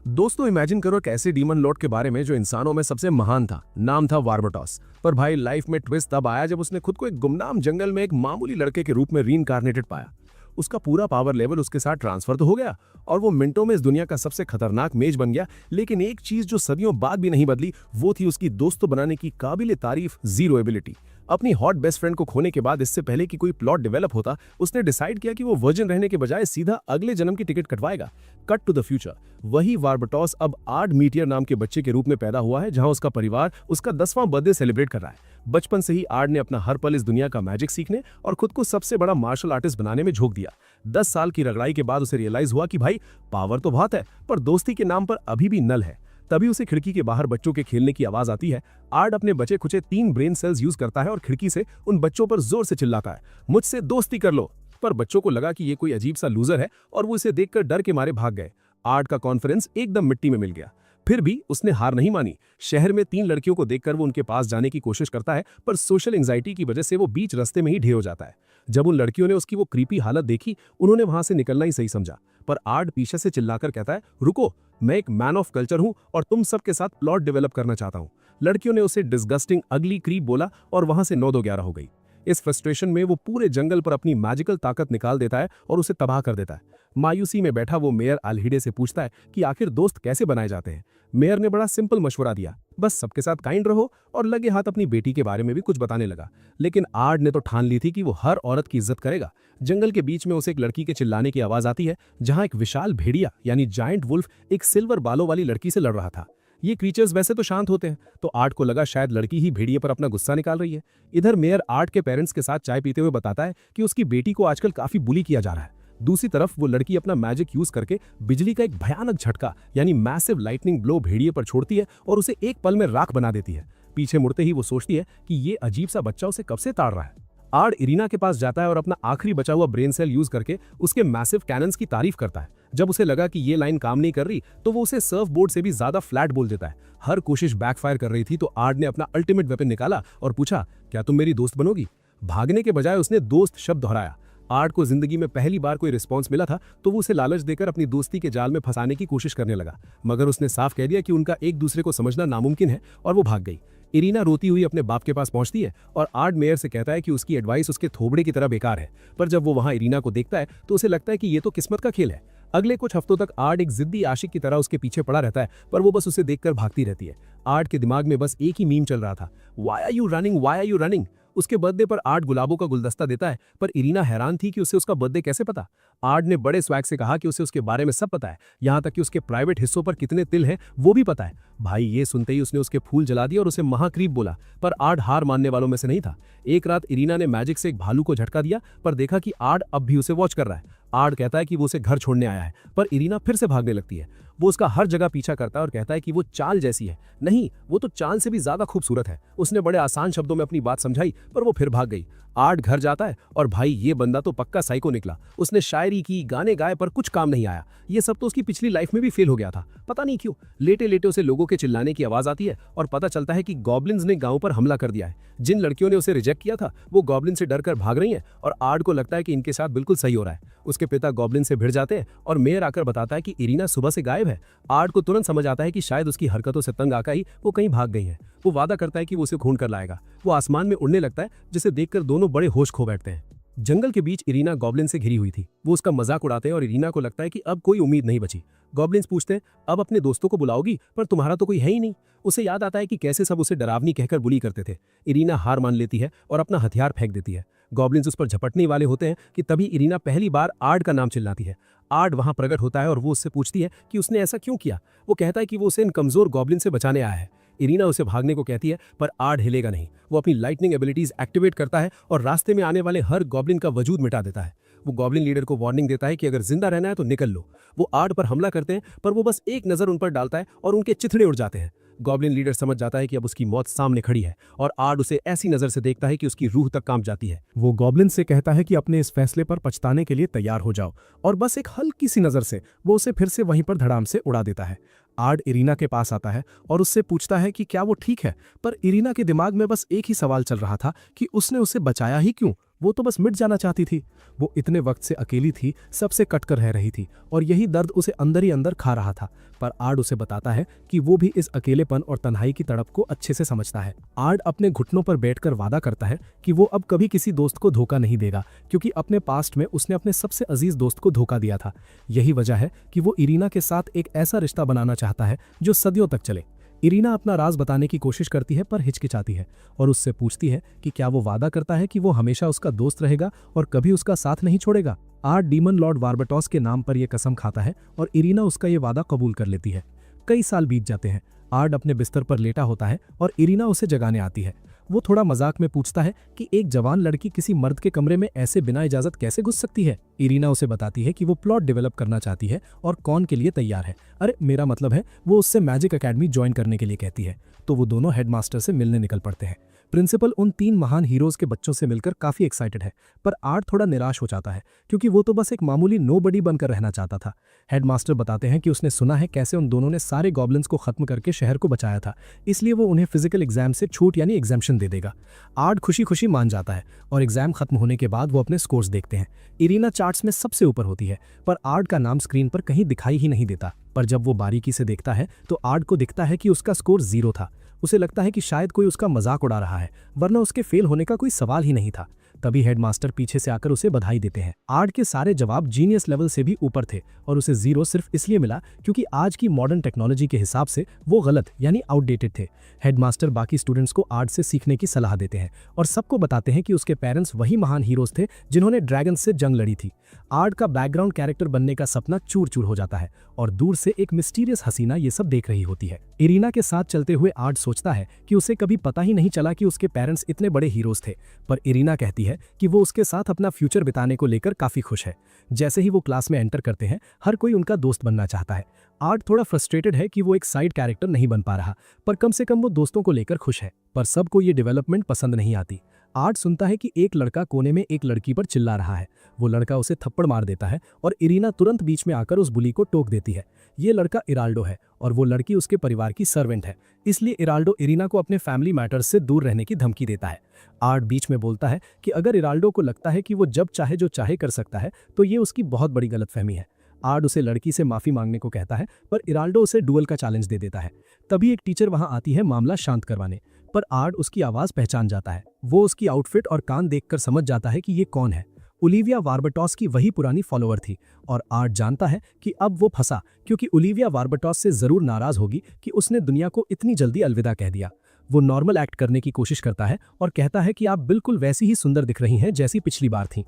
दोस्तों इमेजिन करो एक ऐसे डीमन लॉर्ड के बारे में जो इंसानों में सबसे महान था। नाम था वार्बटॉस। पर भाई लाइफ में ट्विस्ट तब आया जब उसने खुद को एक गुमनाम जंगल में एक मामूली लड़के के रूप में रीइंकार्नेटेड पाया। उसका पूरा पावर लेवल उसके साथ ट्रांसफर तो हो गया और वो मिनटों में इस दुनिया का सबसे खतरनाक मेज बन गया। लेकिन एक चीज जो सदियों बाद भी नहीं बदली वो थी उसकी दोस्तों बनाने की काबिले तारीफ जीरो एबिलिटी। अपनी हॉट बेस्ट फ्रेंड को खोने के बाद इससे पहले कि कोई प्लॉट डेवलप होता उसने डिसाइड किया कि वो वर्जिन रहने के बजाय सीधा अगले जन्म की टिकट कटवाएगा। कट टू द फ्यूचर, वही वार्बटॉस अब आर्ड मीटियर नाम के बच्चे के रूप में पैदा हुआ है, जहां उसका परिवार उसका 10वां बर्थडे सेलिब्रेट कर रहा है। बचपन से ही आर्ड ने अपना हर पल इस दुनिया का मैजिक सीखने और खुद को सबसे बड़ा मार्शल आर्टिस्ट बनाने में झोंक दिया। 10 साल की रगड़ाई के बाद उसे रियलाइज हुआ कि भाई पावर तो बहुत है पर दोस्ती के नाम पर अभी भी नल है। तभी उसे खिड़की के बाहर बच्चों के खेलने की आवाज आती है। आर्ड अपने बचे खुचे 3 ब्रेन सेल्स यूज करता है और खिड़की से उन बच्चों पर जोर से चिल्लाता है, मुझसे दोस्ती कर लो। पर बच्चों को लगा कि ये कोई अजीब सा लूजर है और वो इसे देखकर डर के मारे भाग गए। आर्ड का कॉन्फिडेंस एकदम मिट्टी में मिल गया। फिर भी उसने हार नहीं मानी। शहर में 3 लड़कियों को देखकर वो उनके पास जाने की कोशिश करता है पर सोशल एंजाइटी की वजह से वो बीच रास्ते में ही ढेर हो जाता है। जब उन लड़कियों ने उसकी वो क्रीपी हालत देखी उन्होंने वहां से निकलना ही सही समझा। पर आर्ड पीछे से चिल्लाकर कहता है, रुको, मैं एक मैन ऑफ कल्चर हूं और तुम सबके साथ प्लॉट डेवलप करना चाहता हूं। लड़कियों ने उसे डिस्गस्टिंग अगली क्रीप बोला और वहां से 9-2-11 हो गई। इस फ्रस्ट्रेशन में वो पूरे जंगल पर अपनी मैजिकल ताकत निकाल देता है और उसे तबाह कर देता है। मायूसी में बैठा वो मेयर अल्हिडे से पूछता है कि आखिर दोस्त कैसे बनाए जाते हैं। मेयर ने बड़ा सिंपल मशवरा दिया, बस सबके साथ काइंड रहो, और लगे हाथ अपनी बेटी के बारे में भी कुछ बताने लगा। लेकिन आर्ड ने तो ठान ली थी कि वो हर औरत की इज्जत करेगा। जंगल के बीच में उसे एक लड़की के चिल्लाने की आवाज आती है, जहां एक विशाल भेड़िया यानी जायंट वुल्फ एक सिल्वर बालों वाली लड़की से लड़ रहा था। ये क्रीचर्स वैसे तो शांत होते हैं, तो आर्ट को लगा शायद लड़की ही भेड़िए पर अपना गुस्सा निकाल रही है। इधर मेयर आर्ट के पेरेंट्स के साथ चाय पीते हुए बताता है कि उसकी बेटी को आजकल काफी बुली किया जा रहा है। दूसरी तरफ वो लड़की अपना मैजिक यूज करके बिजली का एक भयानक झटका यानी मैसिव लाइटनिंग ब्लो भेड़िए पर छोड़ती है और उसे एक पल में राख बना देती है। पीछे मुड़ते ही वो सोचती है कि ये अजीब सा बच्चा उसे कब से ताड़ रहा है। आर्ड इरीना के पास जाता है और अपना आखिरी बचा हुआ ब्रेन सेल यूज करके उसके मैसिव कैनन्स की तारीफ करता है। जब उसे लगा कि ये लाइन काम नहीं कर रही तो वो उसे सर्फ बोर्ड से भी ज्यादा फ्लैट बोल देता है। हर कोशिश बैकफायर कर रही थी तो आर्ड ने अपना अल्टीमेट वेपन निकाला और पूछा, क्या तुम मेरी दोस्त बनोगी? भागने के बजाय उसने दोस्त शब्द दोहराया। आर्ट को जिंदगी में पहली बार कोई रिस्पॉन्स मिला था तो वो उसे लालच देकर अपनी दोस्ती के जाल में फंसाने की कोशिश करने लगा, मगर उसने साफ कह दिया कि उनका एक दूसरे को समझना नामुमकिन है और वो भाग गई। इरीना रोती हुई अपने बाप के पास पहुंचती है और आर्ट मेयर से कहता है कि उसकी एडवाइस उसके थोबड़े की तरह बेकार है। पर जब वो वहां इरीना को देखता है तो उसे लगता है कि ये तो किस्मत का खेल है। अगले कुछ हफ्तों तक आर्ट एक जिद्दी आशिक की तरह उसके पीछे पड़ा रहता है, पर वो बस उसे देखकर भागती रहती है। आर्ट के दिमाग में बस एक ही मीम चल रहा था, why are you running, why are you running. उसके बर्थडे पर आर्ट गुलाबों का गुलदस्ता देता है, पर इरीना हैरान थी कि उसे उसका बर्थडे कैसे पता। आर्ट ने बड़े स्वैग से कहा कि उसे उसके बारे में सब पता है, यहाँ तक कि उसके प्राइवेट हिस्सों पर कितने तिल हैं वो भी पता है। भाई ये सुनते ही उसने उसके फूल जला दिए और उसे महाक्रीप बोला, पर आर्ट हार मानने वालों में से नहीं था। एक रात इरीना ने मैजिक से एक भालू को झटका दिया पर देखा कि आर्ट अब भी उसे वॉच कर रहा है। आर्ट कहता है कि वो उसे घर छोड़ने आया है, पर इरीना फिर से भागने लगती है। वो उसका हर जगह पीछा करता है और कहता है कि वो चाल जैसी है। नहीं, वो तो चाल से भी ज्यादा खूबसूरत है। उसने बड़े आसान शब्दों में अपनी बात समझाई पर वो फिर भाग गई। आर्ट घर जाता है और भाई ये बंदा तो पक्का साइको निकला। उसने शायरी की, गाने गाए, पर कुछ काम नहीं आया। ये सब तो उसकी पिछली लाइफ में भी फेल हो गया था, पता नहीं क्यों। लेटे लेटे उसे लोगों के चिल्लाने की आवाज आती है और पता चलता है कि गॉब्लिन्स ने गांव पर हमला कर दिया है। जिन लड़कियों ने उसे रिजेक्ट किया था वो गॉब्लिन से डरकर भाग रही हैं और आर्ट को लगता है कि इनके साथ बिल्कुल सही हो रहा है। उसके पिता गॉब्लिन से भिड़ जाते हैं और मेयर आकर बताता है कि इरीना सुबह से गायब है। आर्ट को तुरंत समझ आता है कि शायद उसकी हरकतों से तंग आकर ही वो कहीं भाग गई है। वो वादा करता है कि वो उसे ढूंढ कर लाएगा। वो आसमान में उड़ने लगता है जिसे देखकर दोनों बड़े होश खो बैठते हैं। जंगल के बीच इरीना गॉब्लिन से घिरी हुई थी। वो उसका मजाक उड़ाते हैं और इरीना को लगता है कि अब कोई उम्मीद नहीं बची। गॉब्लिन्स पूछते हैं, अब अपने दोस्तों को बुलाओगी? पर तुम्हारा तो कोई है ही नहीं। उसे याद आता है कि कैसे सब उसे डरावनी कहकर बुली करते थे। इरीना हार मान लेती है और अपना हथियार फेंक देती है। गॉब्लिन्स उस पर झपटने वाले होते हैं कि तभी इरीना पहली बार आर्ट का नाम चिल्लाती है। आर्ट वहां प्रकट होता है और वो उससे पूछती है कि उसने ऐसा क्यों किया। वो कहता है कि वो उसे इन कमजोर गॉब्लिन से बचाने आया है। इरीना उसे भागने को कहती है पर आर्ट हिलेगा नहीं। वो अपनी लाइटनिंग एबिलिटीज एक्टिवेट करता है और रास्ते में आने वाले हर गॉब्लिन का वजूद मिटा देता है। वो गॉब्लिन लीडर को वार्निंग देता है कि अगर जिंदा रहना है तो निकल लो। वो आर्ट पर हमला करते हैं पर वो बस एक नजर उन पर डालता है और उनके चिथड़े उड़ जाते हैं। गॉब्लिन लीडर समझ जाता है कि अब उसकी मौत सामने खड़ी है और आर्ट उसे ऐसी नजर से देखता है कि उसकी रूह तक कांप जाती है। वो गॉब्लिन से कहता है कि अपने इस फैसले पर पछताने के लिए तैयार हो जाओ, और बस एक हल्की सी नजर से वो उसे फिर से वहीं पर धड़ाम से उड़ा देता है। आर्ट इरीना के पास आता है और उससे पूछता है कि क्या वो ठीक है, पर इरीना के दिमाग में बस एक ही सवाल चल रहा था कि उसने उसे बचाया ही क्यों। वो तो बस मिट जाना चाहती थी। वो इतने वक्त से अकेली थी, सबसे कटकर रह रही थी और यही दर्द उसे अंदर ही अंदर खा रहा था। पर आर्ड उसे बताता है कि वो भी इस अकेलेपन और तन्हाई की तड़प को अच्छे से समझता है। आर्ड अपने घुटनों पर बैठकर वादा करता है कि वो अब कभी किसी दोस्त को धोखा नहीं देगा, क्योंकि अपने पास्ट में उसने अपने सबसे अजीज दोस्त को धोखा दिया था। यही वजह है कि वो इरीना के साथ एक ऐसा रिश्ता बनाना चाहता है जो सदियों तक चले। इरीना अपना राज बताने की कोशिश करती है पर हिचकिचाती है और उससे पूछती है कि क्या वो वादा करता है कि वो हमेशा उसका दोस्त रहेगा और कभी उसका साथ नहीं छोड़ेगा। आर्ड डीमन लॉर्ड वार्बटॉस के नाम पर यह कसम खाता है और इरीना उसका ये वादा कबूल कर लेती है। कई साल बीत जाते हैं। आर्ड अपने बिस्तर पर लेटा होता है और इरीना उसे जगाने आती है। वो थोड़ा मजाक में पूछता है कि एक जवान लड़की किसी मर्द के कमरे में ऐसे बिना इजाजत कैसे घुस सकती है। इरीना उसे बताती है कि वो प्लॉट डेवलप करना चाहती है और कौन के लिए तैयार है। अरे मेरा मतलब है, वो उससे मैजिक एकेडमी ज्वाइन करने के लिए कहती है। तो वो दोनों हेडमास्टर से मिलने निकल पड़ते हैं। प्रिंसिपल उन 3 महान हीरोज के बच्चों से मिलकर काफी एक्साइटेड है, पर आर्ट थोड़ा निराश हो जाता है क्योंकि वो तो बस एक मामूली नोबडी बनकर रहना चाहता था। हेडमास्टर बताते हैं कि उसने सुना है कैसे उन दोनों ने सारे गॉब्लिन्स को खत्म करके शहर को बचाया था, इसलिए वो उन्हें फिजिकल एग्जाम से छूट यानी एग्जाम्शन दे देगा। आर्ट खुशी खुशी मान जाता है और एग्जाम खत्म होने के बाद वो अपने स्कोर्स देखते हैं। इरीना चार्ट्स में सबसे ऊपर होती है, पर आर्ट का नाम स्क्रीन पर कहीं दिखाई ही नहीं देता। पर जब वो बारीकी से देखता है तो आर्ट को दिखता है कि उसका स्कोर 0 था। उसे लगता है कि शायद कोई उसका मजाक उड़ा रहा है, वरना उसके फेल होने का कोई सवाल ही नहीं था। तभी हेडमास्टर पीछे से आकर उसे बधाई देते हैं। आर्ट के सारे जवाब जीनियस लेवल से भी ऊपर थे और उसे 0 सिर्फ इसलिए मिला क्योंकि आज की मॉडर्न टेक्नोलॉजी के हिसाब से वो गलत यानी आउटडेटेड थे। हेडमास्टर बाकी स्टूडेंट्स को आर्ट से सीखने की सलाह देते हैं और सबको बताते हैं कि उसके पेरेंट्स वही महान हीरोज थे जिन्होंने ड्रैगन से जंग लड़ी थी। आर्ट का बैकग्राउंड कैरेक्टर बनने का सपना चूर चूर हो जाता है और दूर से एक मिस्टीरियस हसीना ये सब देख रही होती है। इरीना के साथ चलते हुए आर्ट सोचता है कि उसे कभी पता ही नहीं चला कि उसके पेरेंट्स इतने बड़े हीरोज थे, पर इरीना कहती है कि वो उसके साथ अपना फ्यूचर बिताने को लेकर काफी खुश है। जैसे ही वो क्लास में एंटर करते हैं, हर कोई उनका दोस्त बनना चाहता है। आर्ट थोड़ा फ्रस्ट्रेटेड है कि वो एक साइड कैरेक्टर नहीं बन पा रहा, पर कम से कम वो दोस्तों को लेकर खुश है। पर सबको ये डेवलपमेंट पसंद नहीं आती। आर्ट सुनता है कि एक लड़का कोने में एक लड़की पर चिल्ला रहा है। वो लड़का उसे थप्पड़ मार देता है और इरीना तुरंत बीच में आकर उस बुली को टोक देती है। ये लड़का इराल्डो है और वो लड़की उसके परिवार की सर्वेंट है, इसलिए इराल्डो इरीना को अपने फैमिली मैटर्स से दूर रहने की धमकी देता है। आर्ट बीच में बोलता है कि अगर इराल्डो को लगता है कि वो जब चाहे जो चाहे कर सकता है तो ये उसकी बहुत बड़ी गलतफहमी है। आर्ट उसे लड़की से माफी मांगने को कहता है, पर इराल्डो उसे डुअल का चैलेंज दे देता है। तभी एक टीचर वहां आती है मामला शांत करवाने, पर आर्ट उसकी आवाज पहचान जाता है। वो उसकी आउटफिट और कान देखकर समझ जाता है कि ये कौन है। ओलिविया वार्बटॉस की वही पुरानी फॉलोअर थी और आर्ट जानता है कि अब वो फंसा, क्योंकि ओलिविया वार्बटॉस से जरूर नाराज होगी कि उसने दुनिया को इतनी जल्दी अलविदा कह दिया। वो नॉर्मल एक्ट करने की कोशिश करता है और कहता है कि आप बिल्कुल वैसी ही सुंदर दिख रही हैं जैसी पिछली बार थी।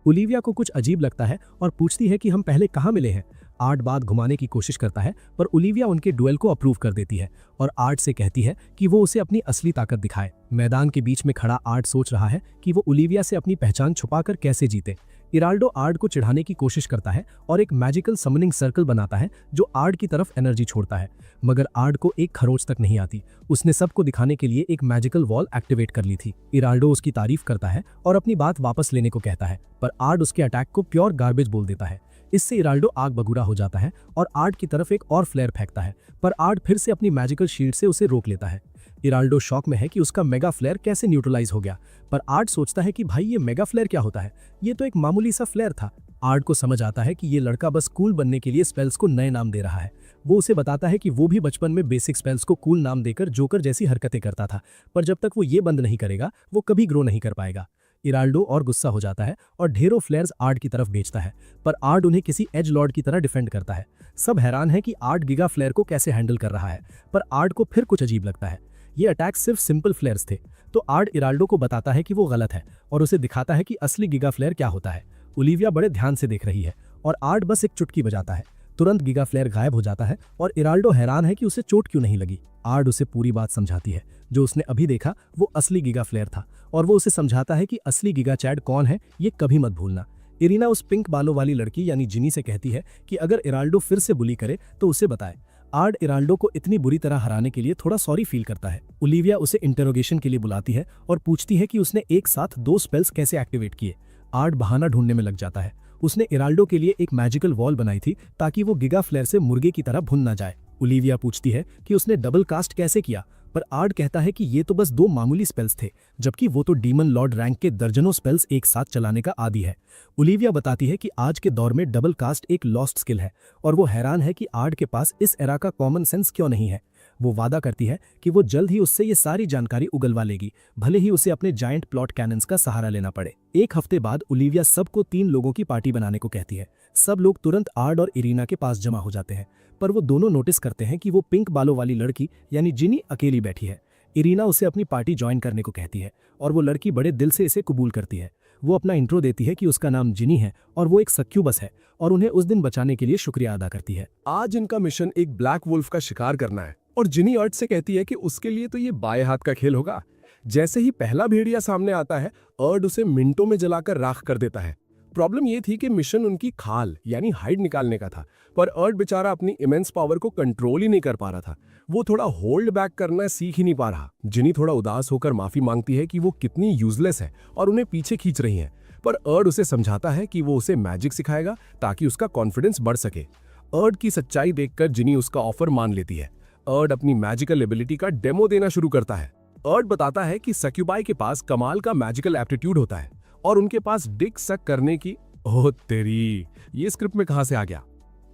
ओलिविया को कुछ अजीब लगता है और पूछती है कि हम पहले कहाँ मिले हैं। आर्ट बात घुमाने की कोशिश करता है, पर ओलिविया उनके डुएल को अप्रूव कर देती है और आर्ट से कहती है कि वो उसे अपनी असली ताकत दिखाए। मैदान के बीच में खड़ा आर्ट सोच रहा है कि वो ओलिविया से अपनी पहचान छुपाकर कैसे जीते। इराल्डो आर्ट को चिढ़ाने की कोशिश करता है और एक मैजिकल समनिंग सर्कल बनाता है जो आर्ट की तरफ एनर्जी छोड़ता है, मगर आर्ट को एक खरोच तक नहीं आती। उसने सबको दिखाने के लिए एक मैजिकल वॉल एक्टिवेट कर ली थी। इराल्डो उसकी तारीफ करता है और अपनी बात वापस लेने को कहता है, पर आर्ट उसके अटैक को प्योर गार्बेज बोल देता है। इससे इराल्डो आग बगुरा हो जाता है और आर्ट की तरफ एक और फ्लेयर फेंकता है, पर आर्ट फिर से अपनी मैजिकल शील्ड से उसे रोक लेता है। इराल्डो शॉक में है कि उसका मेगा फ्लेयर कैसे न्यूट्रलाइज हो गया, पर आर्ट सोचता है कि भाई ये मेगा फ्लेयर क्या होता है, ये तो एक मामूली सा फ्लेयर था। आर्ट को समझ आता है कि ये लड़का बस कूल बनने के लिए स्पेल्स को नए नाम दे रहा है। वो उसे बताता है कि वो भी बचपन में बेसिक स्पेल्स को कूल नाम देकर जोकर जैसी हरकतें करता था, पर जब तक वो ये बंद नहीं करेगा वो कभी ग्रो नहीं कर पाएगा। इराल्डो और गुस्सा हो जाता है और ढेरों फ्लेयर्स आर्ट की तरफ भेजता है, पर आर्ट उन्हें किसी एज लॉर्ड की तरह डिफेंड करता है। सब हैरान है कि आर्ट गिगा फ्लेयर को कैसे हैंडल कर रहा है, पर आर्ट को फिर कुछ अजीब लगता है। ये अटैक सिर्फ सिंपल फ्लेयर्स थे, तो आर्ट इराल्डो को बताता है कि वो गलत है और उसे दिखाता है कि असली गिगा फ्लेयर क्या होता है। ओलिविया बड़े ध्यान से देख रही है और आर्ट बस एक चुटकी बजाता है, तुरंत गिगा फ्लेयर गायब हो जाता है और इराल्डो हैरान है कि उसे चोट क्यों नहीं लगी। आर्ट उसे पूरी बात समझाती है। जो उसने अभी देखा वो असली गिगा फ्लेयर था और वो उसे समझाता है कि असली गिगा चैड कौन है ये कभी मत भूलना। इरीना उस पिंक बालों वाली लड़की यानी जिनी से कहती है कि अगर इराल्डो फिर से बुली करे तो उसे बताए। आर्ट इराल्डो को इतनी बुरी तरह हराने के लिए थोड़ा सॉरी फील करता है। ओलिविया उसे इंटरोगेशन के लिए बुलाती है और पूछती है कि उसने एक साथ 2 स्पेल्स कैसे एक्टिवेट किए। आर्ट बहाना ढूंढने में लग जाता है। उसने इराल्डो के लिए एक मैजिकल वॉल बनाई थी ताकि वो गिगा फ्लेयर से मुर्गे की तरह भुन ना जाए। ओलिविया पूछती है कि उसने डबल कास्ट कैसे किया, पर आर्ड कहता है कि ये तो बस 2 मामूली स्पेल्स थे, जबकि वो तो डीमन लॉर्ड रैंक के दर्जनों स्पेल्स एक साथ चलाने का आदी है। ओलिविया बताती है कि आज के दौर में डबल कास्ट एक लॉस्ट स्किल है और वो हैरान है कि आर्ड के पास इस एरा का कॉमन सेंस क्यों नहीं है। वो वादा करती है कि वो जल्द ही उससे ये सारी जानकारी उगलवा लेगी, भले ही उसे अपने जायंट प्लॉट कैनन्स का सहारा लेना पड़े। एक हफ्ते बाद ओलिविया सबको 3 लोगों की पार्टी बनाने को कहती है। सब लोग तुरंत आर्ड और इरीना के पास जमा हो जाते हैं, पर वो दोनों नोटिस करते हैं कि वो पिंक बालों वाली लड़की यानी जिनी अकेली बैठी है। इरीना उसे अपनी पार्टी ज्वाइन करने को कहती है और वो लड़की बड़े दिल से इसे कबूल करती है। वो अपना इंट्रो देती है कि उसका नाम जिनी है और वो एक सक्यूबस है और उन्हें उस दिन बचाने के लिए शुक्रिया अदा करती है। आज इनका मिशन एक ब्लैक वुल्फ का शिकार करना है और जिनी अर्थ से कहती है कि उसके लिए तो ये बाएं हाथ का खेल होगा। जैसे ही पहला भेड़िया सामने आता है, अर्ड उसे मिनटों में जलाकर राख कर देता है। प्रॉब्लम ये थी कि मिशन उनकी खाल यानी हाइड निकालने का था, पर अर्ड बेचारा अपनी इमेंस पावर को कंट्रोल ही नहीं कर पा रहा था। वो थोड़ा होल्ड बैक करना सीख ही नहीं पा रहा। जिनी थोड़ा उदास होकर माफी मांगती है कि वो कितनी यूजलेस है और उन्हें पीछे खींच रही है, पर अर्ड उसे समझाता है कि वो उसे मैजिक सिखाएगा ताकि उसका कॉन्फिडेंस बढ़ सके। अर्ड की सच्चाई देखकर जिनी उसका ऑफर मान लेती है। अर्ड अपनी मैजिकल एबिलिटी का डेमो देना शुरू करता है। अर्ड बताता है कि सक्यूबाई के पास कमाल का मैजिकल एप्टीट्यूड होता है और उनके पास डिक सक करने की। ओह तेरी, ये स्क्रिप्ट में कहां से आ गया।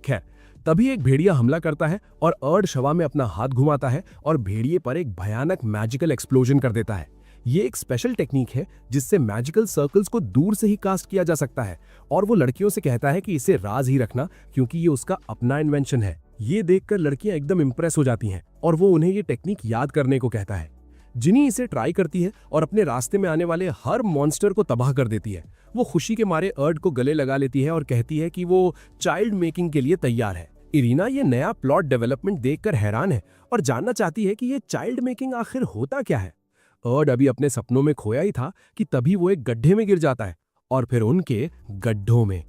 खैर, तभी एक भेड़िया हमला करता है और अर्ड शवा में अपना हाथ घुमाता है और भेड़िए पर एक भयानक मैजिकल एक्सप्लोजन कर देता है। ये एक स्पेशल टेक्निक है जिससे मैजिकल सर्कल्स को दूर से ही कास्ट किया जा सकता है और वो लड़कियों से कहता है कि इसे राज ही रखना क्योंकि ये उसका अपना इन्वेंशन है। ये देखकर लड़कियां एकदम इंप्रेस हो जाती हैं और वो उन्हें ये टेक्निक याद करने को कहता है। जिनी इसे ट्राई करती है और अपने रास्ते में आने वाले हर मॉन्स्टर को तबाह कर देती है। वो खुशी के मारे अर्ड को गले लगा लेती है और कहती है कि वो चाइल्ड मेकिंग के लिए तैयार है। इरीना ये नया प्लॉट डेवलपमेंट देखकर हैरान है और जानना चाहती है कि ये चाइल्ड मेकिंग आखिर होता क्या है। अर्ड अभी अपने सपनों में खोया ही था कि तभी वो एक गड्ढे में गिर जाता है और फिर उनके गड्ढों में।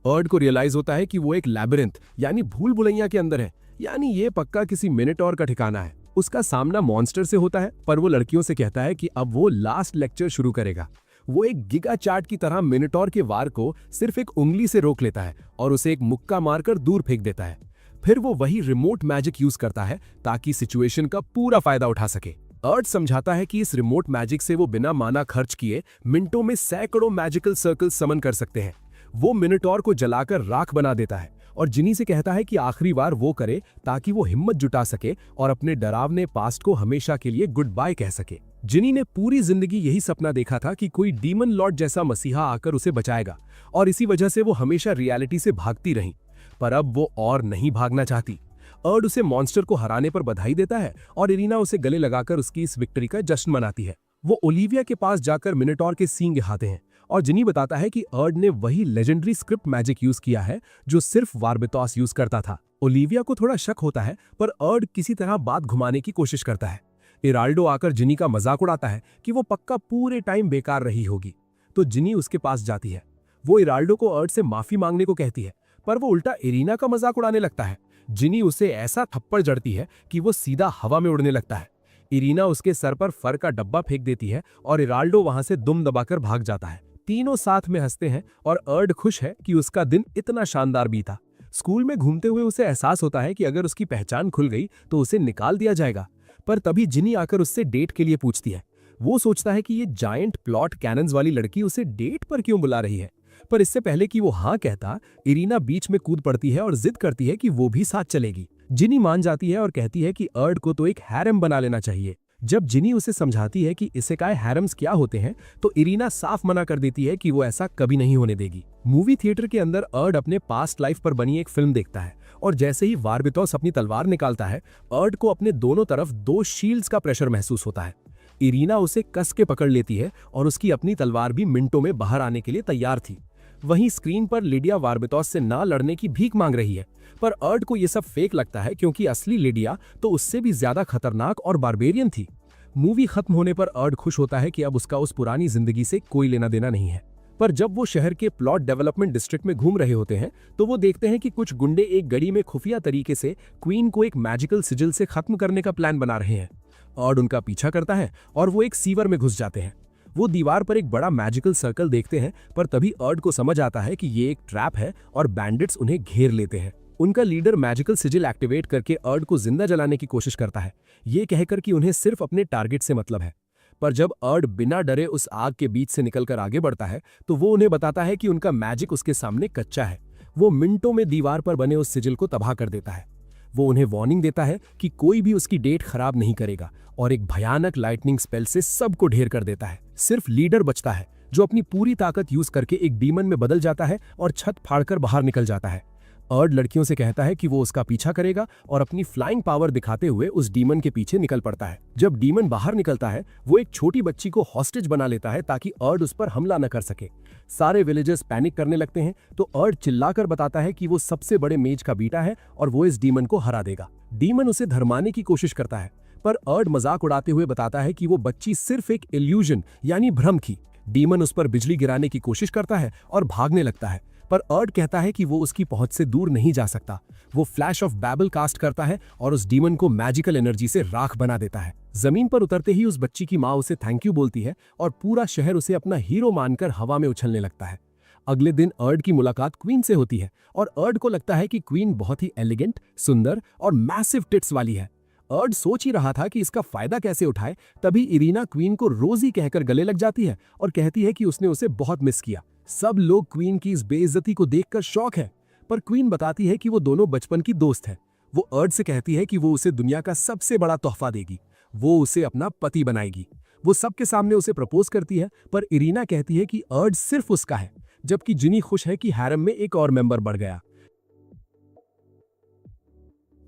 अर्ड को रियलाइज होता है कि वो एक लैबिरिंथ यानी भूल भुलैया के अंदर है, यानी ये पक्का किसी मिनटॉर का ठिकाना है। उसका सामना मॉन्स्टर से होता है, पर वो लड़कियों से कहता है कि अब वो लास्ट लेक्चर शुरू करेगा। वो एक गिगा चार्ट की तरह मिनटॉर के वार को सिर्फ एक उंगली से रोक लेता है और उसे एक मुक्का मारकर दूर फेंक देता है। फिर वो वही रिमोट मैजिक यूज करता है ताकि सिचुएशन का पूरा फायदा उठा सके। अर्ड समझाता है कि इस रिमोट मैजिक से वो बिना माना खर्च किए मिनटों में सैकड़ों मैजिकल सर्कल समन कर सकते हैं। वो मिनटॉर को जलाकर राख बना देता है और जिनी से कहता है कि आखिरी बार वो करे ताकि वो हिम्मत जुटा सके और अपने डरावने पास्ट को हमेशा के लिए गुड बाय कह सके। जिनी ने पूरी जिंदगी यही सपना देखा था कि कोई डीमन लॉर्ड जैसा मसीहा आकर उसे बचाएगा और इसी वजह से वो हमेशा रियलिटी से भागती रही, पर अब वो और नहीं भागना चाहती। अर्ड उसे मॉन्स्टर को हराने पर बधाई देता है और इरीना उसे गले लगाकर उसकी इस विक्ट्री का जश्न मनाती है। वो ओलिविया के पास जाकर मिनटॉर के सींग दिखाते हैं और जिनी बताता है कि अर्ड ने वही लेजेंडरी स्क्रिप्ट मैजिक यूज किया है जो सिर्फ वार्बिटॉस यूज करता था। ओलिविया को थोड़ा शक होता है, पर अर्ड किसी तरह बात घुमाने की कोशिश करता है। इराल्डो आकर जिनी का मजाक उड़ाता है कि वो पक्का पूरे टाइम बेकार रही होगी, तो जिनी उसके पास जाती है। वो इराल्डो को अर्ड से माफी मांगने को कहती है, पर वो उल्टा इरीना का मजाक उड़ाने लगता है। जिनी उसे ऐसा थप्पड़ जड़ती है कि वो सीधा हवा में उड़ने लगता है। इरीना उसके सर पर फर का डब्बा फेंक देती है और इराल्डो वहां से दुम दबाकर भाग जाता है। तीनों साथ में हंसते हैं और अर्ड खुश है कि उसका दिन इतना शानदार बीता। स्कूल में घूमते हुए उसे एहसास होता है कि अगर उसकी पहचान खुल गई तो उसे निकाल दिया जाएगा, पर तभी जिनी आकर उससे डेट के लिए पूछती है। वो सोचता है कि ये जायंट प्लॉट कैनन्स वाली लड़की उसे डेट पर क्यों बुला रही है, पर इससे पहले कि वो हाँ कहता, इरीना बीच में कूद पड़ती है और जिद करती है कि वो भी साथ चलेगी। जिनी मान जाती है और कहती है कि अर्ड को तो एक हैरम बना लेना चाहिए। जब जिनी उसे समझाती है कि इसेकाई हैरम्स क्या होते हैं, तो इरीना साफ मना कर देती है कि वो ऐसा कभी नहीं होने देगी। मूवी थिएटर के अंदर अर्ड अपने पास्ट लाइफ पर बनी एक फिल्म देखता है और जैसे ही वार्बिटॉस अपनी तलवार निकालता है, अर्ड को अपने दोनों तरफ 2 शील्ड्स का प्रेशर महसूस होता है। इरीना उसे कस के पकड़ लेती है और उसकी अपनी तलवार भी मिनटों में बाहर आने के लिए तैयार थी। वहीं स्क्रीन पर लिडिया वार्बिटॉस से ना लड़ने की भीख मांग रही है, पर अर्ड को यह सब फेक लगता है क्योंकि असली लिडिया तो उससे भी ज्यादा खतरनाक और बारबेरियन थी। मूवी खत्म होने पर अर्ड खुश होता है कि अब उसका उस पुरानी जिंदगी से कोई लेना देना नहीं है। पर जब वो शहर के प्लॉट डेवलपमेंट डिस्ट्रिक्ट में घूम रहे होते हैं, तो वो देखते हैं कि कुछ गुंडे एक गड़ी में खुफिया तरीके से क्वीन को एक मैजिकल सिजिल से खत्म करने का प्लान बना रहे हैं। अर्ड उनका पीछा करता है और वो एक सीवर में घुस जाते हैं। वो दीवार पर एक बड़ा मैजिकल सर्कल देखते हैं, पर तभी अर्ड को समझ आता है कि ये एक ट्रैप है और बैंडिट्स उन्हें घेर लेते हैं। उनका लीडर मैजिकल सिजिल एक्टिवेट करके अर्ड को जिंदा जलाने की कोशिश करता है, ये कहकर कि उन्हें सिर्फ अपने टारगेट से मतलब है। पर जब अर्ड बिना डरे उस आग के बीच से निकलकर आगे बढ़ता है तो वो उन्हें बताता है कि उनका मैजिक उसके सामने कच्चा है। वो मिनटों में दीवार पर बने उस सिजिल को तबाह कर देता है। वो उन्हें वार्निंग देता है कि कोई भी उसकी डेट खराब नहीं करेगा और एक भयानक लाइटनिंग स्पेल से सबको ढेर कर देता है। सिर्फ लीडर बचता है जो अपनी पूरी ताकत यूज करके एक डीमन में बदल जाता है और छत फाड़कर बाहर निकल जाता है। अर्ड लड़कियों से कहता है कि वो उसका पीछा करेगा और अपनी फ्लाइंग पावर दिखाते हुए उस डीमन के पीछे निकल पड़ता है। जब डीमन बाहर निकलता है वो एक छोटी बच्ची को हॉस्टेज बना लेता है ताकि अर्ड उस पर हमला न कर सके। सारे विलेजर्स पैनिक करने लगते हैं तो अर्ड चिल्लाकर बताता है कि वो सबसे बड़े मेज का बेटा है और वो इस डीमन को हरा देगा। डीमन उसे धर्माने की कोशिश करता है पर अर्ड मजाक उड़ाते हुए बताता है कि वो बच्ची सिर्फ एक इल्यूजन यानी भ्रम थी। डीमन उस पर बिजली गिराने की कोशिश करता है और भागने लगता है पर अर्ड कहता है कि वो उसकी पहुंच से दूर नहीं जा सकता। वो फ्लैश ऑफ बैबल कास्ट करता है और उस डीमन को मैजिकल एनर्जी से राख बना देता है। जमीन पर उतरते ही उस बच्ची की माँ उसे थैंक यू बोलती है और पूरा शहर उसे अपना हीरो मानकर हवा में उछलने लगता है। अगले दिन अर्ड की मुलाकात क्वीन से होती है और अर्ड को लगता है कि क्वीन बहुत ही एलिगेंट, सुंदर और मैसिव टिट्स वाली है। अर्ड सोच ही रहा था कि इसका फायदा कैसे उठाए, तभी इरीना क्वीन को रोजी कहकर गले लग जाती है और कहती है कि उसने उसे बहुत मिस किया। सब लोग क्वीन की इस बेइज्जती को देखकर शॉक है, पर क्वीन बताती है कि वो दोनों बचपन की दोस्त है। वो अर्ड से कहती है कि वो उसे दुनिया का सबसे बड़ा तोहफा देगी, वो उसे अपना पति बनाएगी। वो सबके सामने उसे प्रपोज करती है पर इरीना कहती है कि अर्ड सिर्फ उसका है, जबकि जिनी खुश है कि हैरम में एक और मेंबर बढ़ गया।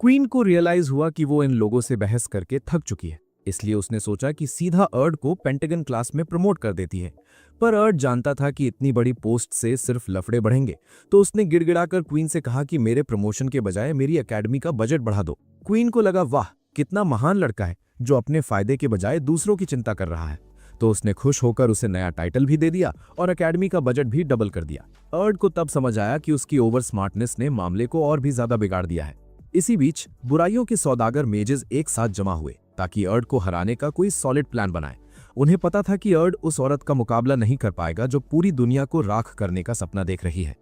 क्वीन को रियलाइज हुआ कि वो इन लोगों से बहस करके थक चुकी है, इसलिए उसने सोचा कि सीधा अर्ड को पेंटागन क्लास में प्रमोट कर देती है। पर अर्ड जानता था कि इतनी बड़ी पोस्ट से सिर्फ लफड़े बढ़ेंगे, तो उसने गिड़गिड़ाकर क्वीन से कहा कि मेरे प्रमोशन के बजाय मेरी एकेडमी का बजट बढ़ा दो। क्वीन को लगा वाह कितना महान लड़का है जो अपने फायदे के बजाय दूसरों की चिंता कर रहा है, तो उसने खुश होकर उसे नया टाइटल भी दे दिया और एकेडमी का बजट भी डबल कर दिया। अर्ड को तब समझ आया कि उसकी ओवर स्मार्टनेस ने मामले को और भी ज्यादा बिगाड़ दिया है। इसी बीच बुराइयों के सौदागर मेजेस एक साथ जमा हुए ताकि अर्ड को हराने का कोई सॉलिड प्लान बनाए। उन्हें पता था कि अर्ड उस औरत का मुकाबला नहीं कर पाएगा जो पूरी दुनिया को राख करने का सपना देख रही है।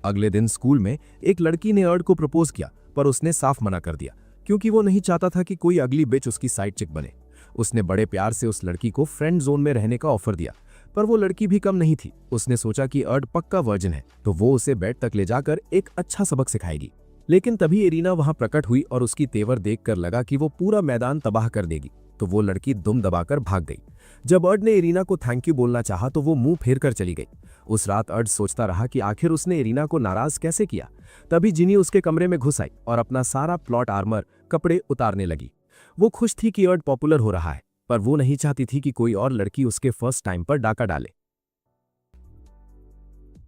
अगले दिन स्कूल में एक लड़की ने अर्ड को प्रपोज किया पर उसने साफ मना कर दिया क्योंकि वो नहीं चाहता था कि कोई अगली बिच उसकी साइड चिक बने। उसने बड़े प्यार से उस लड़की को फ्रेंड जोन में रहने का ऑफर दिया पर वो लड़की भी कम नहीं थी। उसने सोचा कि अर्ड पक्का वर्जिन है तो वो उसे बेड तक ले जाकर एक अच्छा सबक सिखाएगी। लेकिन तभी इरीना वहां प्रकट हुई और उसकी तेवर देखकर लगा कि वो पूरा मैदान तबाह कर देगी, तो वो लड़की दुम दबाकर भाग गई। जब अर्ड ने इरीना को थैंक यू बोलना चाहा तो वो मुंह फेर कर चली गई। उस रात अर्ड सोचता रहा कि आखिर उसने इरीना को नाराज कैसे किया। तभी जिनी उसके कमरे में घुस आई और अपना सारा प्लॉट आर्मर कपड़े उतारने लगी। वो खुश थी कि अर्ड पॉपुलर हो रहा है, पर वो नहीं चाहती थी कि कोई और लड़की उसके फर्स्ट टाइम पर डाका डाले।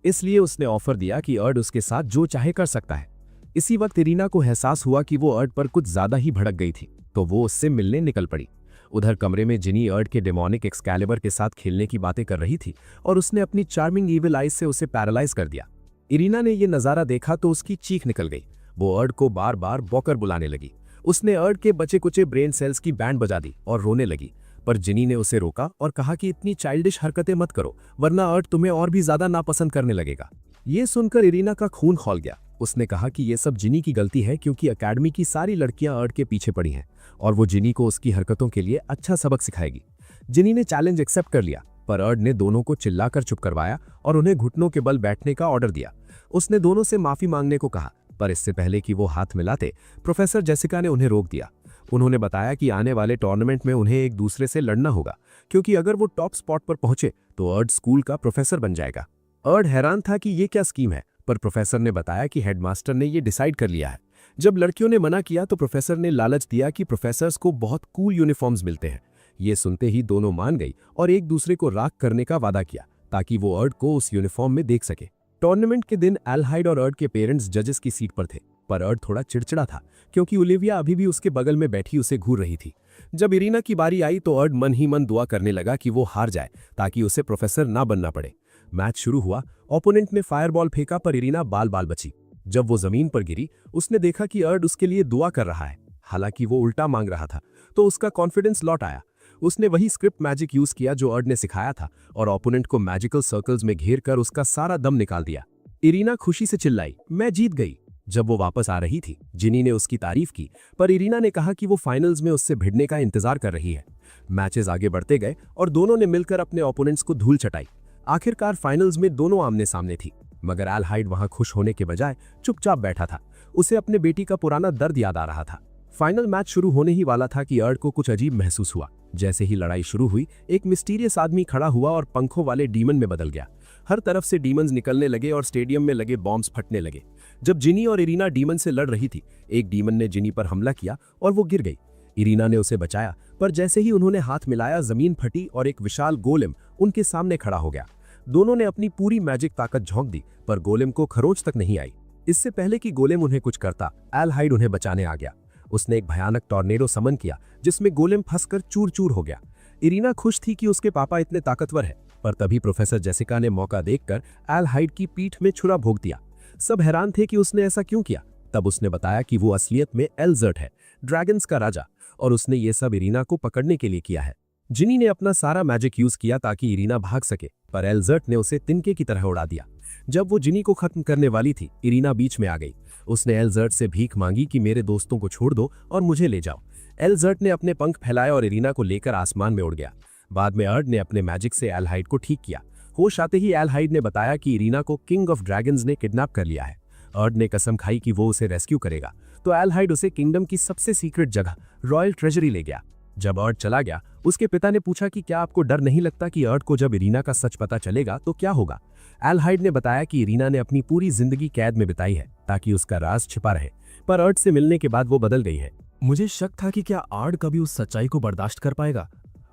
इसलिए उसने ऑफर दिया कि अर्ड उसके साथ जो चाहे कर सकता है। इसी वक्त इरीना को एहसास हुआ कि वो अर्ड पर कुछ ज्यादा ही भड़क गई थी, तो वो उससे मिलने निकल पड़ी। उधर कमरे में जिनी अर्ड के डेमोनिक एक्सकैलिबर के साथ खेलने की बातें कर रही थी और उसने अपनी चार्मिंग ईविल आइज से उसे पैरालाइज कर दिया। इरीना ने यह नजारा देखा तो उसकी चीख निकल गई। वो अर्ड को बार बार बॉकर बुलाने लगी। उसने अर्ड के बचे कुचे ब्रेन सेल्स की बैंड बजा दी और रोने लगी, पर जिनी ने उसे रोका और कहा कि इतनी चाइल्डिश हरकतें मत करो वरना अर्ड तुम्हें और भी ज्यादा नापसंद करने लगेगा। ये सुनकर इरीना का खून खौल गया। उसने कहा कि ये सब जिनी की गलती है क्योंकि एकेडमी की सारी लड़कियां अर्ड के पीछे पड़ी हैं और वो जिनी को उसकी हरकतों के लिए अच्छा सबक सिखाएगी। जिनी ने चैलेंज एक्सेप्ट कर लिया, पर अर्ड ने दोनों को चिल्लाकर चुप करवाया और उन्हें घुटनों के बल बैठने का ऑर्डर दिया। उसने दोनों से माफी मांगने को कहा, पर इससे पहले कि वो हाथ मिलाते प्रोफेसर जेसिका ने उन्हें रोक दिया। उन्होंने बताया कि आने वाले टूर्नामेंट में उन्हें एक दूसरे से लड़ना होगा क्योंकि अगर वो टॉप स्पॉट पर पहुंचे तो अर्ड स्कूल का प्रोफेसर बन जाएगा। अर्ड हैरान था कि ये क्या स्कीम है, पर प्रोफेसर ने बताया कि हेडमास्टर ने ये डिसाइड कर लिया है। जब लड़कियों ने मना किया तो प्रोफेसर ने लालच दिया कि प्रोफेसर्स को बहुत कूल यूनिफॉर्म्स मिलते हैं। ये सुनते ही दोनों मान गई और एक दूसरे को राख करने का वादा किया ताकि वो अर्ड को उस यूनिफॉर्म में देख सके। टूर्नामेंट के दिन एल्हाइड और अर्ड के पेरेंट्स जजेस की सीट पर थे, पर अर्ड थोड़ा चिड़चिड़ा था क्योंकि ओलिविया अभी भी उसके बगल में बैठी उसे घूर रही थी। जब इरीना की बारी आई तो अर्ड मन ही मन दुआ करने लगा कि वो हार जाए ताकि उसे प्रोफेसर ना बनना पड़े। मैच शुरू हुआ। ओपोनेंट ने फायरबॉल फेंका पर इरीना बाल बाल बची। जब वो जमीन पर गिरी उसने देखा कि अर्ड उसके लिए दुआ कर रहा है। हालांकि वो उल्टा मांग रहा था, तो उसका कॉन्फिडेंस लौट आया। उसने वही स्क्रिप्ट मैजिक यूज किया जो अर्ड ने सिखाया था और ओपोनेंट को मैजिकल सर्कल्स में घेर कर उसका सारा दम निकाल दिया। इरीना खुशी से चिल्लाई, मैं जीत गई। जब वो वापस आ रही थी, जिनी ने उसकी तारीफ की, पर इरीना ने कहा कि वो फाइनल्स में उससे भिड़ने का इंतजार कर रही है। मैचेस आगे बढ़ते गए और दोनों ने मिलकर अपने ओपोनेंट्स को धूल चटाई। आखिरकार फाइनल्स में दोनों आमने सामने थी, मगर एल हाइड वहां खुश होने के बजाय चुपचाप बैठा था। उसे अपने बेटी का पुराना दर्द याद आ रहा था। फाइनल मैच शुरू होने ही वाला था कि अर्ड को कुछ अजीब महसूस हुआ। जैसे ही लड़ाई शुरू हुई, एक मिस्टीरियस आदमी खड़ा हुआ और पंखों वाले डीमन में बदल गया। हर तरफ से डीमंस निकलने लगे और स्टेडियम में लगे बॉम्ब्स फटने लगे। जब जिनी और इरीना डीमन से लड़ रही थी, एक डीमन ने जिनी पर हमला किया और वो गिर गई। इरीना ने उसे बचाया, पर जैसे ही उन्होंने हाथ मिलाया, जमीन फटी और एक विशाल गोलेम उनके सामने खड़ा हो गया। दोनों ने अपनी पूरी मैजिक ताकत झोंक दी, पर गोलेम को खरोंच तक नहीं आई। इससे पहले कि गोलेम उन्हें कुछ करता, एल हाइड उन्हें बचाने आ गया। उसने एक भयानक टॉर्नेडो समन किया, जिसमें गोलेम फंसकर चूर-चूर हो गया। इरीना खुश थी कि उसके पापा इतने ताकतवर है, पर तभी प्रोफेसर जेसिका ने मौका देखकर एल हाइड की पीठ में छुरा भोंक दिया। सब हैरान थे कि उसने ऐसा क्यों किया। तब उसने बताया कि वो असलियत में एल्जर्ट है, ड्रैगन्स का राजा, और उसने ये सब इरीना को पकड़ने के लिए किया है। जिनी ने अपना सारा मैजिक यूज किया ताकि इरीना भाग सके, पर एल्जर्ट ने उसे तिनके की तरह उड़ा दिया। जब वो जिनी को खत्म करने वाली थी, इरीना बीच में आ गई। उसने एल्जर्ट से भीख मांगी कि मेरे दोस्तों को छोड़ दो और मुझे ले जाओ। एल्जर्ट ने अपने पंख फैलाए और इरीना को लेकर आसमान में उड़ गया। बाद में अर्ड ने अपने मैजिक से एल हाइड को ठीक किया। होश आते ही एल हाइड ने बताया कि इरीना को किंग ऑफ ड्रैगन्स ने किडनैप कर लिया है। अर्ड ने कसम खाई कि वो उसे रेस्क्यू करेगा, तो एल हाइड उसे किंगडम की सबसे सीक्रेट जगह रॉयल ट्रेजरी ले गया। जब अर्ड चला गया, उसके पिता ने पूछा कि क्या आपको डर नहीं लगता कि अर्ड को जब इरीना का सच पता चलेगा तो क्या होगा। एल हाइड ने बताया कि इरीना ने अपनी पूरी जिंदगी कैद में बिताई है ताकि उसका राज छिपा रहे, पर अर्ड से मिलने के बाद वो बदल गई है। मुझे शक था कि क्या आर्ड कभी उस सच्चाई को बर्दाश्त कर पाएगा।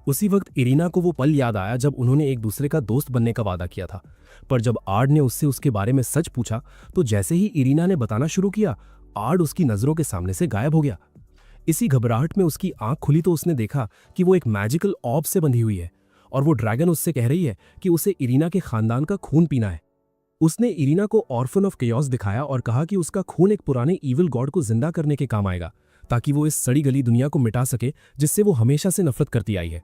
उसी वक्त इरीना को वो पल याद आया जब उन्होंने एक दूसरे का दोस्त बनने का वादा किया था, पर जब आर्ड ने उससे उसके बारे में सच पूछा तो जैसे ही इरीना ने बताना शुरू किया, आर्ड उसकी नजरों के सामने से गायब हो गया। इसी घबराहट में उसकी आंख खुली तो उसने देखा कि वो एक मैजिकल ऑर्ब से बंधी हुई है और वो ड्रैगन उससे कह रही है कि उसे इरीना के खानदान का खून पीना है। उसने इरीना को ऑर्फन ऑफ केओस दिखाया और कहा कि उसका खून एक पुराने इविल गॉड को जिंदा करने के काम आएगा, ताकि वो इस सड़ी गली दुनिया को मिटा सके जिससे वो हमेशा से नफरत करती आई है।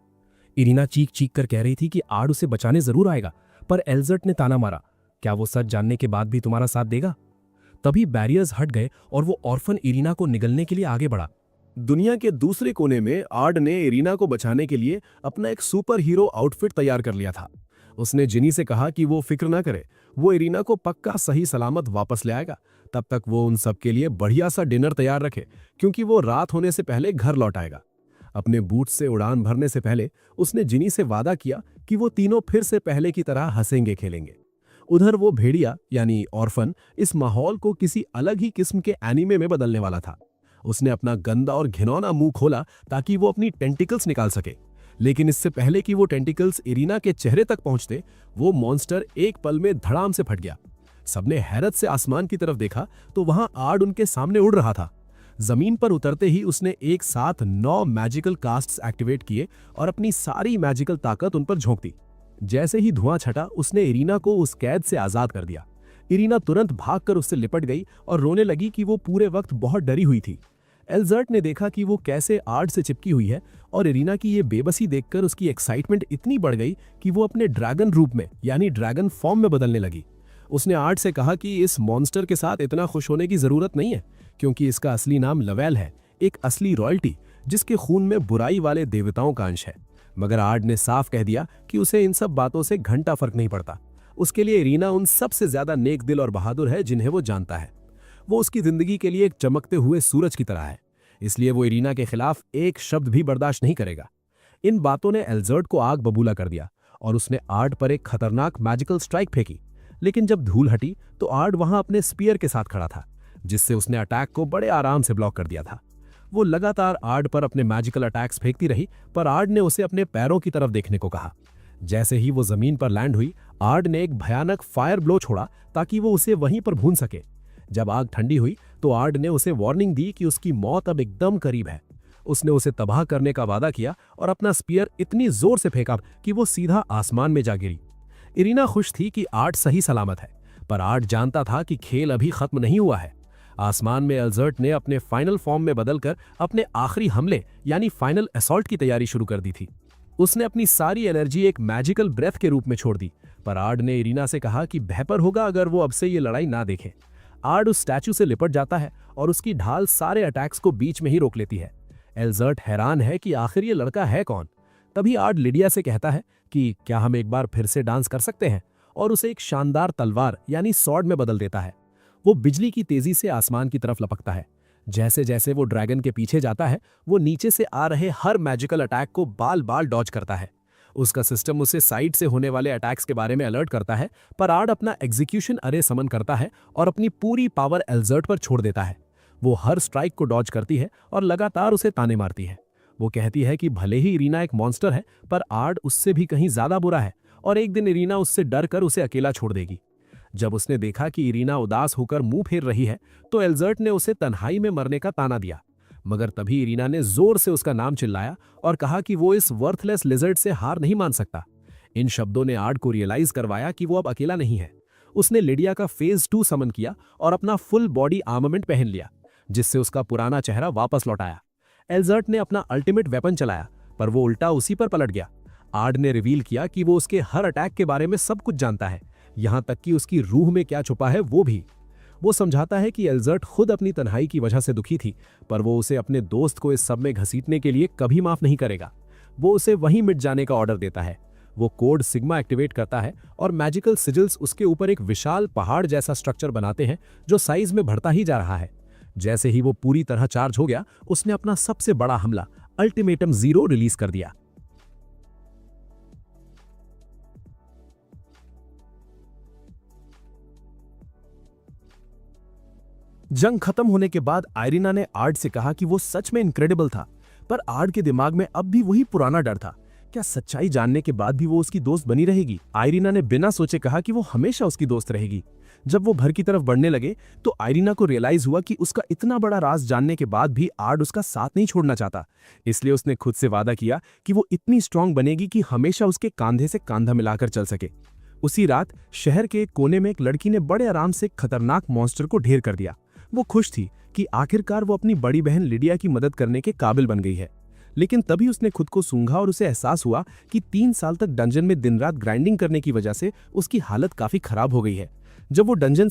इरीना चीख चीख कर कह रही थी कि आर्ड उसे बचाने जरूर आएगा, पर एल्जर्ट ने ताना मारा, क्या वो सच जानने के बाद भी तुम्हारा साथ देगा? तभी बैरियर्स हट गए और वो ऑर्फन इरीना को निगलने के लिए आगे बढ़ा। दुनिया के दूसरे कोने में आर्ड ने इरीना को बचाने के लिए अपना एक सुपर हीरो आउटफिट तैयार कर लिया था। उसने जिनी से कहा कि वो फिक्र ना करे, वो इरीना को पक्का सही सलामत वापस ले आएगा। तब तक वो उन सब के लिए बढ़िया सा डिनर तैयार रखे, क्योंकि वो रात होने से पहले घर लौट आएगा। अपने बूट से उड़ान भरने से पहले उसने जिनी से वादा किया कि वो तीनों फिर से पहले की तरह हंसेंगे खेलेंगे। उधर वो भेड़िया यानी ऑर्फन इस माहौल को किसी अलग ही किस्म के एनीमे में बदलने वाला था। उसने अपना गंदा और घिनौना मुंह खोला ताकि वो अपनी टेंटिकल्स निकाल सके, लेकिन इससे पहले कि वो टेंटिकल्स इरीना के चेहरे तक पहुंचते, वो मॉन्स्टर एक पल में धड़ाम से फट गया। सबने हैरत से आसमान की तरफ देखा तो वहां आर्ड उनके सामने उड़ रहा था। जमीन पर उतरते ही उसने एक साथ 9 मैजिकल कास्ट्स एक्टिवेट किए और अपनी सारी मैजिकल ताकत उन पर झोंक दी। जैसे ही धुआं छटा, उसने इरीना को उस कैद से आजाद कर दिया। इरीना तुरंत भागकर उससे लिपट गई और रोने लगी कि वो पूरे वक्त बहुत डरी हुई थी। एल्जर्ट ने देखा कि वो कैसे आर्ड से चिपकी हुई है और इरीना की ये बेबसी देखकर उसकी एक्साइटमेंट इतनी बढ़ गई कि वो अपने ड्रैगन रूप में यानी ड्रैगन फॉर्म में बदलने लगी। उसने आर्ड से कहा कि इस मॉन्स्टर के साथ इतना खुश होने की जरूरत नहीं है, क्योंकि इसका असली नाम लवेल है, एक असली रॉयल्टी जिसके खून में बुराई वाले देवताओं का अंश है। मगर आर्ड ने साफ कह दिया कि उसे इन सब बातों से घंटा फर्क नहीं पड़ता। उसके लिए इरीना उन सबसे ज्यादा नेक दिल और बहादुर है जिन्हें वो जानता है। वो उसकी जिंदगी के लिए एक चमकते हुए सूरज की तरह है, इसलिए वो इरीना के खिलाफ एक शब्द भी बर्दाश्त नहीं करेगा। इन बातों ने एल्जर्ट को आग बबूला कर दिया और उसने आर्ड पर एक खतरनाक मैजिकल स्ट्राइक फेंकी। लेकिन जब धूल हटी तो आर्ड वहां अपने स्पीयर के साथ खड़ा था, जिससे उसने अटैक को बड़े आराम से ब्लॉक कर दिया था। वो लगातार आर्ड पर अपने मैजिकल अटैक्स फेंकती रही, पर आर्ड ने उसे अपने पैरों की तरफ देखने को कहा। जैसे ही वो जमीन पर लैंड हुई, आर्ड ने एक भयानक फायर ब्लो छोड़ा ताकि वो उसे वहीं पर भून सके। जब आग ठंडी हुई तो आर्ड ने उसे वार्निंग दी कि उसकी मौत अब एकदम करीब है। उसने उसे तबाह करने का वादा किया और अपना स्पीयर इतनी जोर से फेंका कि वो सीधा आसमान में जा गिरी। इरीना खुश थी कि आर्ड सही सलामत है, पर आर्ड जानता था कि खेल अभी खत्म नहीं हुआ है। आसमान में एल्जर्ट ने अपने फाइनल फॉर्म में बदलकर अपने आखिरी हमले यानी फाइनल असॉल्ट की तैयारी शुरू कर दी थी। उसने अपनी सारी एनर्जी एक मैजिकल ब्रेथ के रूप में छोड़ दी, पर आर्ड ने इरीना से कहा कि बेहतर होगा अगर वो अब से ये लड़ाई ना देखे। आर्ड उस स्टैचू से लिपट जाता है और उसकी ढाल सारे अटैक्स को बीच में ही रोक लेती है। एल्जर्ट हैरान है कि आखिर ये लड़का है कौन। तभी आर्ड लिडिया से कहता है कि क्या हम एक बार फिर से डांस कर सकते हैं, और उसे एक शानदार तलवार यानी सॉर्ड में बदल देता है। वो बिजली की तेजी से आसमान की तरफ लपकता है। जैसे जैसे वो ड्रैगन के पीछे जाता है, वो नीचे से आ रहे हर मैजिकल अटैक को बाल बाल डॉज करता है। उसका सिस्टम उसे साइड से होने वाले अटैक्स के बारे में अलर्ट करता है, पर आर्ड अपना एग्जीक्यूशन अरे समन करता है और अपनी पूरी पावर एल्जर्ट पर छोड़ देता है। वो हर स्ट्राइक को डॉज करती है और लगातार उसे ताने मारती है। वो कहती है कि भले ही इरीना एक मॉन्स्टर है, पर आर्ड उससे भी कहीं ज्यादा बुरा है और एक दिन इरीना उससे डर कर उसे अकेला छोड़ देगी। जब उसने देखा कि इरीना उदास होकर मुंह फेर रही है, तो एल्जर्ट ने उसे तन्हाई में मरने का ताना दिया। मगर तभी इरीना ने जोर से उसका नाम चिल्लाया और कहा कि वो इस वर्थलेस लिजर्ड से हार नहीं मान सकता। इन शब्दों ने आर्ड को रियलाइज करवाया कि वो अब अकेला नहीं है। उसने लिडिया का फेज 2 समन किया और अपना फुल बॉडी आर्मामेंट पहन लिया, जिससे उसका पुराना चेहरा वापस लौट आया। एल्जर्ट ने अपना अल्टीमेट वेपन चलाया, पर वो उल्टा उसी पर पलट गया। आर्ड ने रिवील किया कि वो उसके हर अटैक के बारे में सब कुछ जानता है, यहां तक कि उसकी रूह में क्या छुपा है वो भी। वो समझाता है कि एल्जर्ट खुद अपनी तन्हाई की वजह से दुखी थी, पर वो उसे अपने दोस्त को इस सब में घसीटने के लिए कभी माफ नहीं करेगा। वो उसे वहीं मिट जाने का ऑर्डर देता है। वो कोड सिग्मा एक्टिवेट करता है और मैजिकल सिजिल्स उसके ऊपर एक विशाल पहाड़ जैसा स्ट्रक्चर बनाते हैं, जो साइज में बढ़ता ही जा रहा है। जैसे ही वो पूरी तरह चार्ज हो गया, उसने अपना सबसे बड़ा हमला अल्टीमेटम 0 रिलीज कर दिया। जंग खत्म होने के बाद आयरीना ने आर्ड से कहा कि वो सच में इनक्रेडिबल था, पर आर्ड के दिमाग में अब भी वही पुराना डर था। क्या सच्चाई जानने के बाद भी वो उसकी दोस्त बनी रहेगी? आयरीना ने बिना सोचे कहा कि वो हमेशा उसकी दोस्त रहेगी। जब वो घर की तरफ बढ़ने लगे, तो आयरीना को रियलाइज हुआ कि उसका इतना बड़ा राज जानने के बाद भी आर्ड उसका साथ नहीं छोड़ना चाहता। इसलिए उसने खुद से वादा किया कि वो इतनी स्ट्रांग बनेगी कि हमेशा उसके कंधे से कंधा मिलाकर चल सके। उसी रात शहर के एक कोने में एक लड़की ने बड़े आराम से एक खतरनाक मॉन्स्टर को ढेर कर दिया। वो खुश थी कि आखिरकार वो अपनी बड़ी बहन लिडिया की मदद करने के काबिल बन गई है। लेकिन तभी उसने खुद को सूंघा और उसे एहसास हुआ कि 3 साल तक डंजन में दिन रात ग्राइंडिंग करने की वजह से उसकी हालत काफी खराब हो गई है। जब वो डंजन